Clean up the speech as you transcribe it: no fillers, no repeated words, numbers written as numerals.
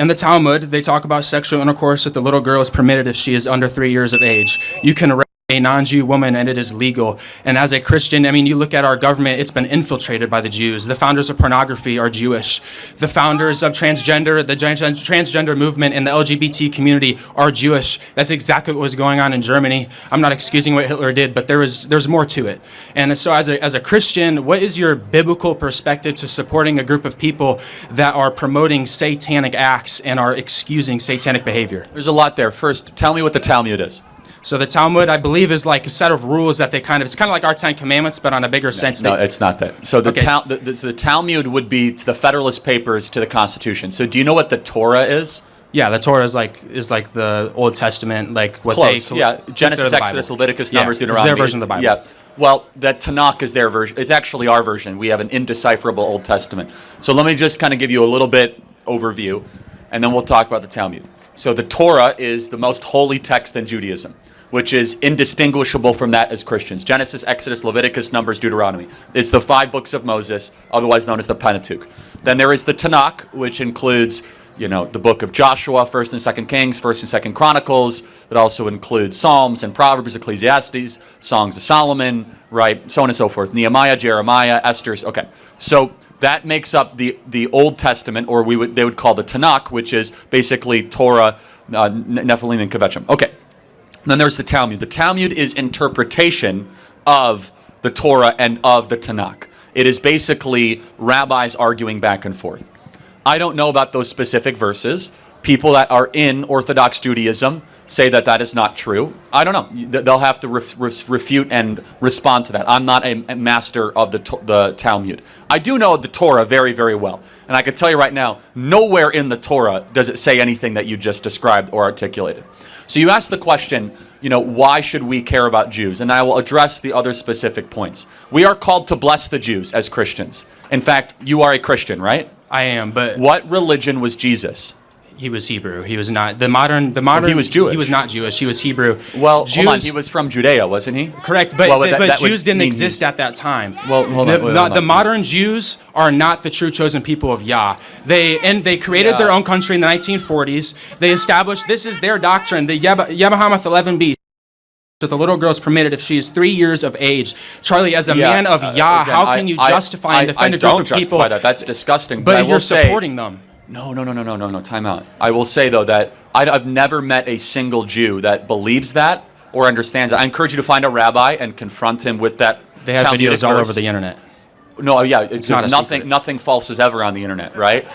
In the Talmud, they talk about sexual intercourse with the little girl is permitted if she is under 3 years of age. You can rape a non-Jew woman and it is legal. And as a Christian, I mean, you look at our government, it's been infiltrated by the Jews. The founders of pornography are Jewish. The founders of transgender, the transgender movement and the LGBT community are Jewish. That's exactly what was going on in Germany. I'm not excusing what Hitler did, but there's more to it. And so as a Christian, what is your biblical perspective to supporting a group of people that are promoting satanic acts and are excusing satanic behavior? There's a lot there. First, tell me what the Talmud is. So the Talmud, I believe, is like a set of rules that it's kind of like our Ten Commandments, but on a bigger sense. No, it's not that. So the Talmud would be to the Federalist Papers to the Constitution. So do you know what the Torah is? Yeah, the Torah is like the Old Testament, like what Close. they Genesis, Exodus, Leviticus, Numbers, Deuteronomy. It's their version of the Bible. Yeah. Well, that Tanakh is their version. It's actually our version. We have an indecipherable Old Testament. So let me just kind of give you a little bit overview, and then we'll talk about the Talmud. So the Torah is the most holy text in Judaism, which is indistinguishable from that as Christians. Genesis, Exodus, Leviticus, Numbers, Deuteronomy. It's the 5 books of Moses, otherwise known as the Pentateuch. Then there is the Tanakh, which includes, the book of Joshua, 1st and 2nd Kings, 1st and 2nd Chronicles. It also includes Psalms and Proverbs, Ecclesiastes, Songs of Solomon, right, so on and so forth. Nehemiah, Jeremiah, Esther's. Okay, so that makes up the Old Testament, or they would call the Tanakh, which is basically Torah, Nephilim, and Kvetchim. Okay. Then there's the Talmud. The Talmud is interpretation of the Torah and of the Tanakh. It is basically rabbis arguing back and forth. I don't know about those specific verses. People that are in Orthodox Judaism say that is not true. I don't know. They'll have to refute and respond to that. I'm not a master of the Talmud. I do know the Torah very, very well. And I can tell you right now, nowhere in the Torah does it say anything that you just described or articulated. So you asked the question, why should we care about Jews? And I will address the other specific points. We are called to bless the Jews as Christians. In fact, you are a Christian, right? I am, but what religion was Jesus? He was Hebrew. He was not the modern. He was Jewish. He was not Jewish. He was Hebrew. Well, hold on. He was from Judea, wasn't he? Correct, but Jews didn't exist at that time. Well, hold on. The modern Jews are not the true chosen people of Yah. They created their own country in the 1940s. They established this is their doctrine. The Yebahamath 11b. So the little girl is permitted if she is 3 years of age. Charlie, as a man of Yah, how can you justify and defend a group of people? I don't justify that. That's disgusting. But you're supporting them. No, time out. I will say, though, that I've never met a single Jew that believes that or understands it. I encourage you to find a rabbi and confront him with that. They have videos all over the internet. No, yeah, it's not nothing false is ever on the internet, right?